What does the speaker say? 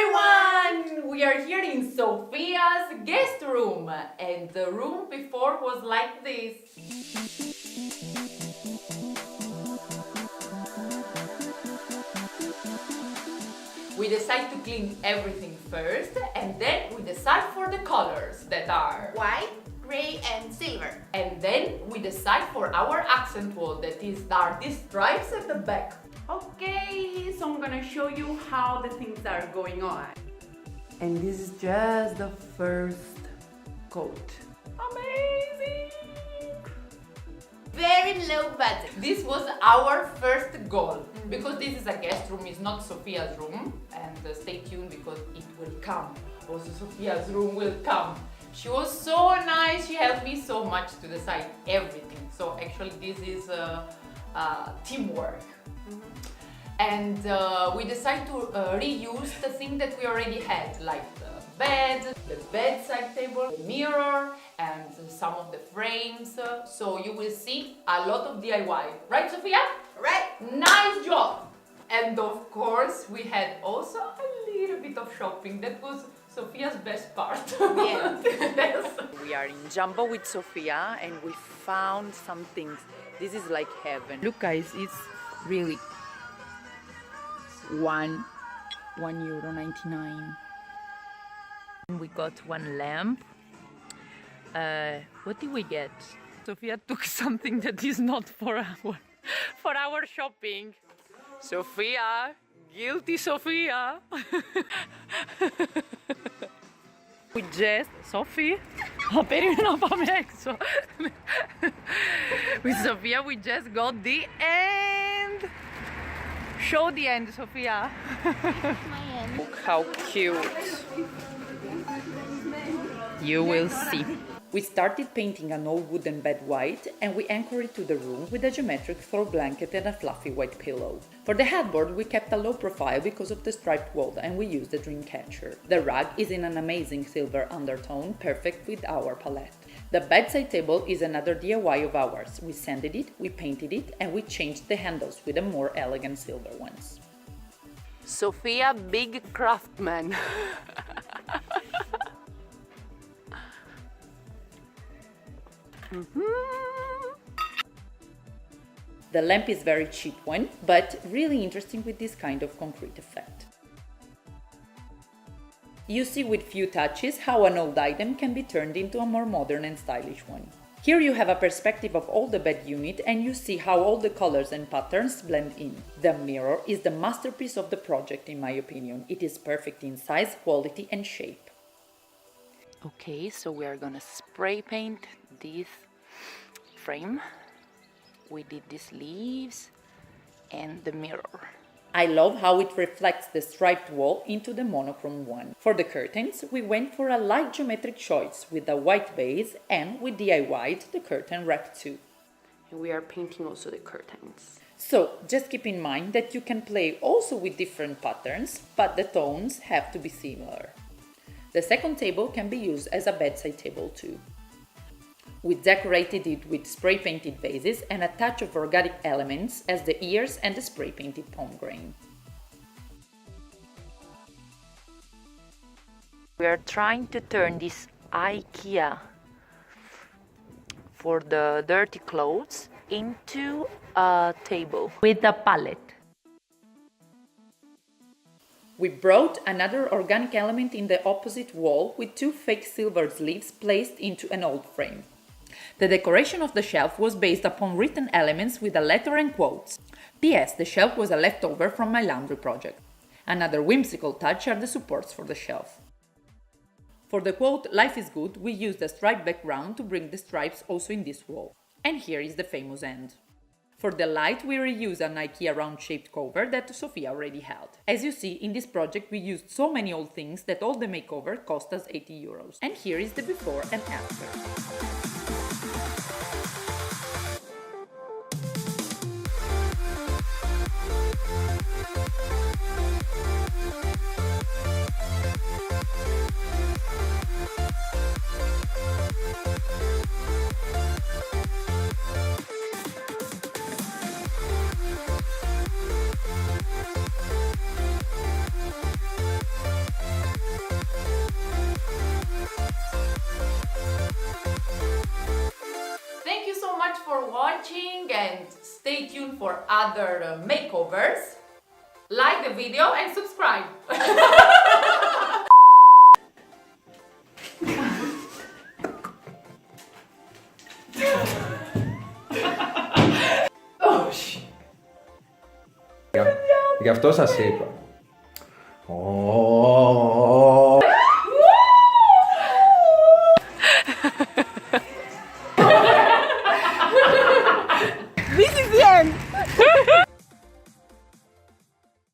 everyone! We are here in Sophia's guest room, and the room before was like this. We decide to clean everything first, and then we decide for the colors that are white, gray and silver. And then we decide for our accent wall, that are these stripes at the back. Okay, so I'm gonna show you how the things are going on. And this is just the first coat. Amazing! Very low budget. This was our first goal, because this is a guest room, it's not Sophia's room, and stay tuned because it will come. Also Sophia's room will come. She was so nice, she helped me so much to decide everything. So actually this is teamwork. And we decided to reuse the thing that we already had, like the bed, the bedside table, the mirror, and some of the frames. So you will see a lot of DIY. Right, Sophia? Right. Nice job! And of course, we had also a little bit of shopping. That was Sophia's best part. Yes. Yes. We are in Jumbo with Sophia and we found some things. This is like heaven. Look guys, it's really €1.99. We got one lamp. What did we get? Sophia took something that is not for our shopping. Sophia, guilty Sophia. We just, Sophie, with Sophia we just got the end. Show the end, Sophia. Look how cute. You will see. We started painting an old wooden bed white and we anchored it to the room with a geometric throw blanket and a fluffy white pillow. For the headboard we kept a low profile because of the striped wall and we used a dream catcher. The rug is in an amazing silver undertone, perfect with our palette. The bedside table is another DIY of ours. We sanded it, we painted it and we changed the handles with a more elegant silver ones. Sophia, big craftsman. The lamp is very cheap one, but really interesting with this kind of concrete effect. You see with few touches how an old item can be turned into a more modern and stylish one. Here you have a perspective of all the bed unit and you see how all the colors and patterns blend in. The mirror is the masterpiece of the project in my opinion. It is perfect in size, quality and shape. Okay, so we are gonna spray paint this frame. We did these leaves and the mirror. I love how it reflects the striped wall into the monochrome one. For the curtains, we went for a light geometric choice with a white base and we DIY'd the curtain rack too. And we are painting also the curtains. So just keep in mind that you can play also with different patterns, but the tones have to be similar. The second table can be used as a bedside table too. We decorated it with spray painted vases and a touch of organic elements as the ears and the spray painted pomegranate. We are trying to turn this IKEA for the dirty clothes into a table with a palette. We brought another organic element in the opposite wall with two fake silver sleeves placed into an old frame. The decoration of the shelf was based upon written elements with a letter and quotes. P.S. The shelf was a leftover from my laundry project. Another whimsical touch are the supports for the shelf. For the quote, "Life is good," we used a striped background to bring the stripes also in this wall. And here is the famous end. For the light, we reused an IKEA round-shaped cover that Sophia already had. As you see, in this project we used so many old things that all the makeover cost us €80. And here is the before and after. watching and stay tuned for other makeovers. Like the video and subscribe. Γι' αυτό σας είπα.